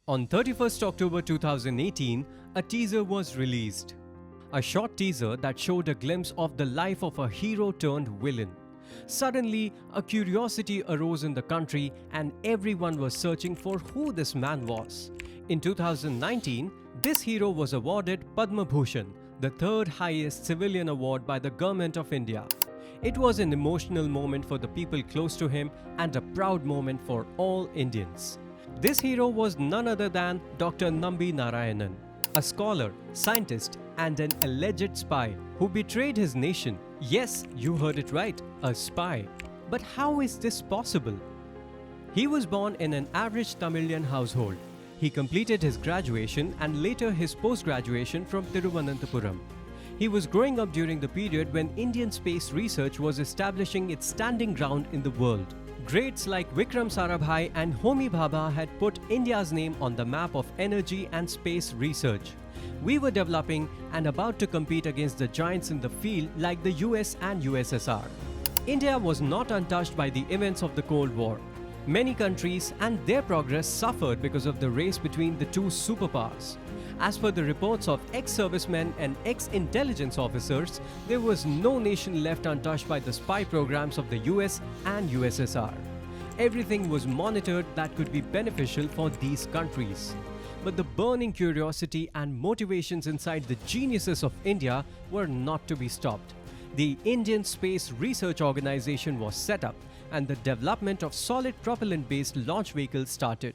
On 31st October 2018, a teaser was released. A short teaser that showed a glimpse of the life of a hero turned villain. Suddenly, a curiosity arose in the country and everyone was searching for who this man was. In 2019, this hero was awarded Padma Bhushan, the third highest civilian award by the Government of India. It was an emotional moment for the people close to him and a proud moment for all Indians. This hero was none other than Dr. Nambi Narayanan, a scholar, scientist, and an alleged spy who betrayed his nation. Yes, you heard it right, a spy. But how is this possible? He was born in an average Tamilian household. He completed his graduation and later his post-graduation from Thiruvananthapuram. He was growing up during the period when Indian space research was establishing its standing ground in the world. Greats like Vikrama Sarabhai and Homi Bhabha had put India's name on the map of energy and space research. We were developing and about to compete against the giants in the field like the US and USSR. India was not untouched by the events of the Cold War. Many countries and their progress suffered because of the race between the two superpowers. As per the reports of ex-servicemen and ex-intelligence officers, there was no nation left untouched by the spy programs of the US and USSR. Everything was monitored that could be beneficial for these countries. But the burning curiosity and motivations inside the geniuses of India were not to be stopped. The Indian Space Research Organization was set up and the development of solid propellant-based launch vehicles started.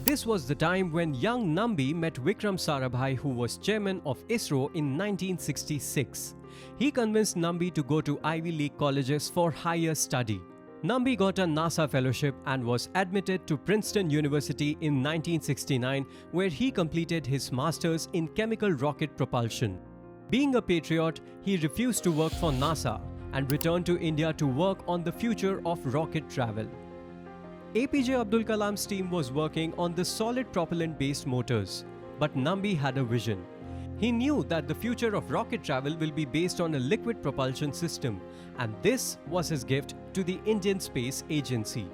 This was the time when young Nambi met Vikrama Sarabhai, who was chairman of ISRO in 1966. He convinced Nambi to go to Ivy League colleges for higher study. Nambi got a NASA fellowship and was admitted to Princeton University in 1969, where he completed his master's in chemical rocket propulsion. Being a patriot, he refused to work for NASA and returned to India to work on the future of rocket travel. APJ Abdul Kalam's team was working on the solid propellant-based motors, but Nambi had a vision. He knew that the future of rocket travel will be based on a liquid propulsion system, and this was his gift to the Indian Space Agency.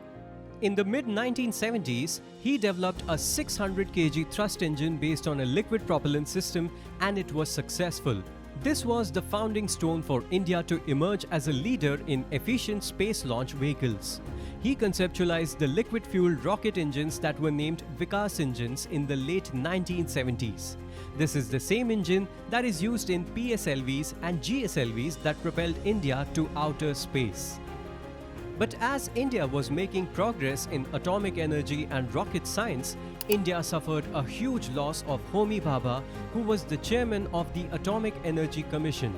In the mid-1970s, he developed a 600 kg thrust engine based on a liquid propellant system, and it was successful. This was the founding stone for India to emerge as a leader in efficient space launch vehicles. He conceptualized the liquid-fueled rocket engines that were named Vikas Engines in the late 1970s. This is the same engine that is used in PSLVs and GSLVs that propelled India to outer space. But as India was making progress in atomic energy and rocket science, India suffered a huge loss of Homi Bhabha, who was the chairman of the Atomic Energy Commission.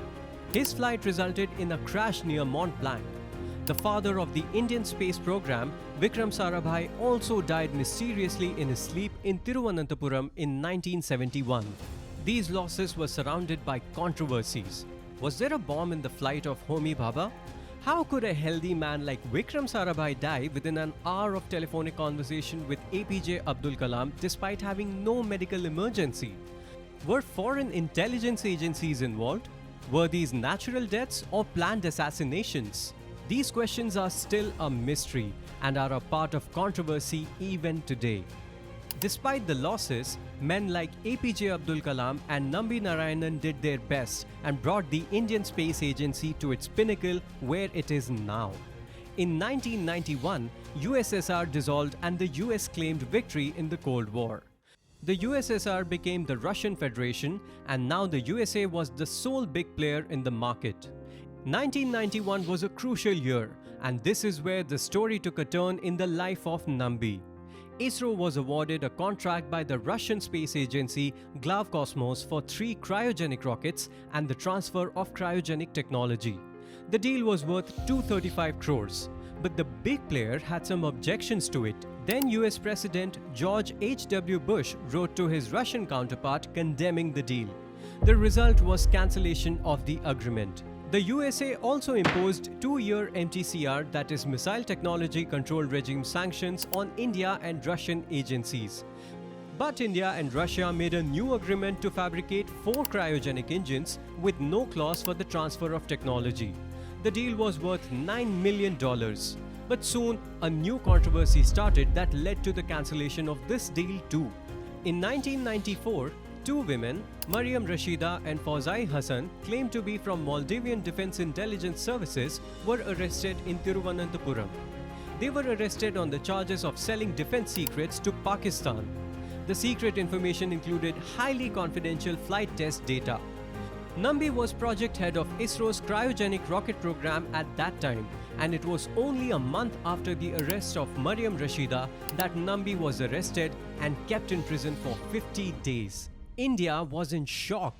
His flight resulted in a crash near Mont Blanc. The father of the Indian space program, Vikrama Sarabhai, also died mysteriously in his sleep in Thiruvananthapuram in 1971. These losses were surrounded by controversies. Was there a bomb in the flight of Homi Bhabha? How could a healthy man like Vikrama Sarabhai die within an hour of telephonic conversation with APJ Abdul Kalam despite having no medical emergency? Were foreign intelligence agencies involved? Were these natural deaths or planned assassinations? These questions are still a mystery and are a part of controversy even today. Despite the losses, men like APJ Abdul Kalam and Nambi Narayanan did their best and brought the Indian Space Agency to its pinnacle where it is now. In 1991, USSR dissolved and the US claimed victory in the Cold War. The USSR became the Russian Federation and now the USA was the sole big player in the market. 1991 was a crucial year, and this is where the story took a turn in the life of Nambi. ISRO was awarded a contract by the Russian space agency Glavkosmos for 3 cryogenic rockets and the transfer of cryogenic technology. The deal was worth 235 crores, but the big player had some objections to it. Then US President George H.W. Bush wrote to his Russian counterpart condemning the deal. The result was cancellation of the agreement. The USA also imposed 2-year MTCR, that is Missile Technology Control Regime sanctions, on India and Russian agencies. But India and Russia made a new agreement to fabricate 4 cryogenic engines with no clause for the transfer of technology. The deal was worth $9 million. But soon, a new controversy started that led to the cancellation of this deal too. In 1994, two women, Mariam Rashida and Fauzai Hassan, claimed to be from Maldivian Defense Intelligence Services, were arrested in Thiruvananthapuram. They were arrested on the charges of selling defense secrets to Pakistan. The secret information included highly confidential flight test data. Nambi was project head of ISRO's cryogenic rocket program at that time, and it was only a month after the arrest of Mariam Rashida that Nambi was arrested and kept in prison for 50 days. India was in shock.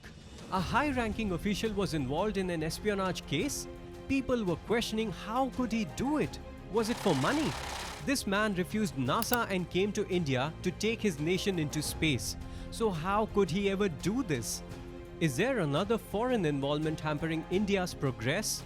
A high-ranking official was involved in an espionage case? People were questioning how could he do it? Was it for money? This man refused NASA and came to India to take his nation into space. So how could he ever do this? Is there another foreign involvement hampering India's progress?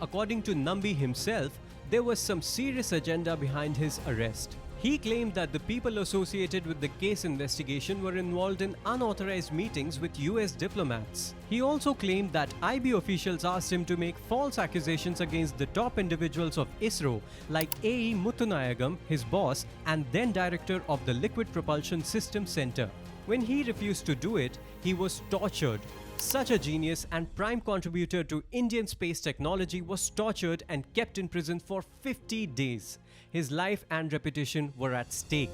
According to Nambi himself, there was some serious agenda behind his arrest. He claimed that the people associated with the case investigation were involved in unauthorized meetings with US diplomats. He also claimed that IB officials asked him to make false accusations against the top individuals of ISRO like A.E. Muthanayagam, his boss, and then director of the Liquid Propulsion System Center. When he refused to do it, he was tortured. Such a genius and prime contributor to Indian space technology was tortured and kept in prison for 50 days. His life and reputation were at stake.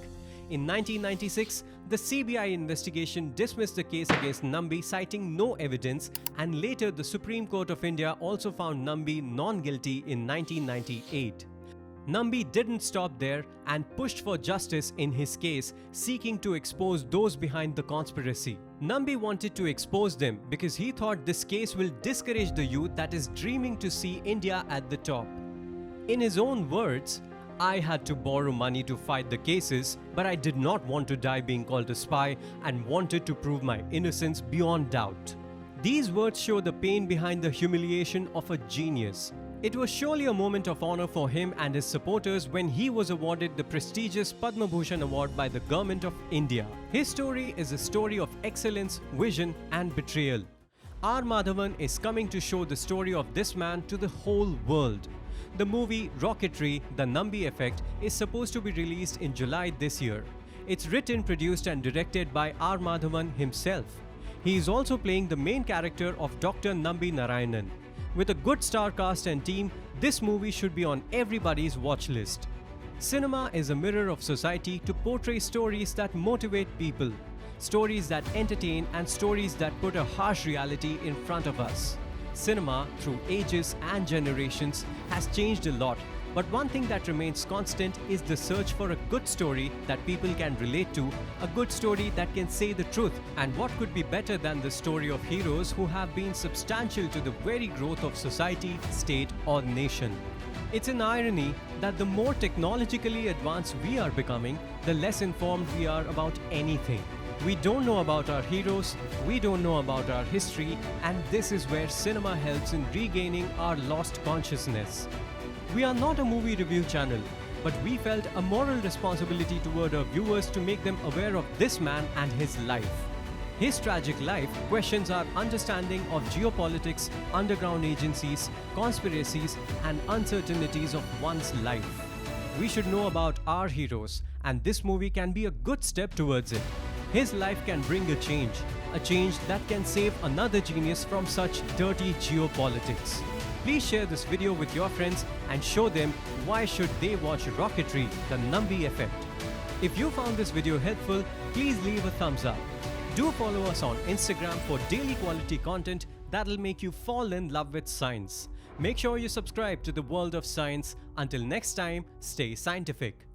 In 1996, the CBI investigation dismissed the case against Nambi, citing no evidence, and later the Supreme Court of India also found Nambi non-guilty in 1998. Nambi didn't stop there and pushed for justice in his case, seeking to expose those behind the conspiracy. Nambi wanted to expose them because he thought this case will discourage the youth that is dreaming to see India at the top. In his own words, "I had to borrow money to fight the cases, but I did not want to die being called a spy and wanted to prove my innocence beyond doubt." These words show the pain behind the humiliation of a genius. It was surely a moment of honor for him and his supporters when he was awarded the prestigious Padma Bhushan award by the Government of India. His story is a story of excellence, vision, and betrayal. R. Madhavan is coming to show the story of this man to the whole world. The movie Rocketry, The Nambi Effect, is supposed to be released in July this year. It's written, produced, and directed by R. Madhavan himself. He is also playing the main character of Dr. Nambi Narayanan. With a good star cast and team, this movie should be on everybody's watch list. Cinema is a mirror of society to portray stories that motivate people, stories that entertain, and stories that put a harsh reality in front of us. Cinema, through ages and generations, has changed a lot, but one thing that remains constant is the search for a good story that people can relate to, a good story that can say the truth. And what could be better than the story of heroes who have been substantial to the very growth of society, state, or nation? It's an irony that the more technologically advanced we are becoming, the less informed we are about anything. We don't know about our heroes, we don't know about our history, and this is where cinema helps in regaining our lost consciousness. We are not a movie review channel, but we felt a moral responsibility toward our viewers to make them aware of this man and his life. His tragic life questions our understanding of geopolitics, underground agencies, conspiracies, and uncertainties of one's life. We should know about our heroes, and this movie can be a good step towards it. His life can bring a change that can save another genius from such dirty geopolitics. Please share this video with your friends and show them why should they watch Rocketry, The Nambi Effect. If you found this video helpful, please leave a thumbs up. Do follow us on Instagram for daily quality content that'll make you fall in love with science. Make sure you subscribe to the world of science. Until next time, stay scientific.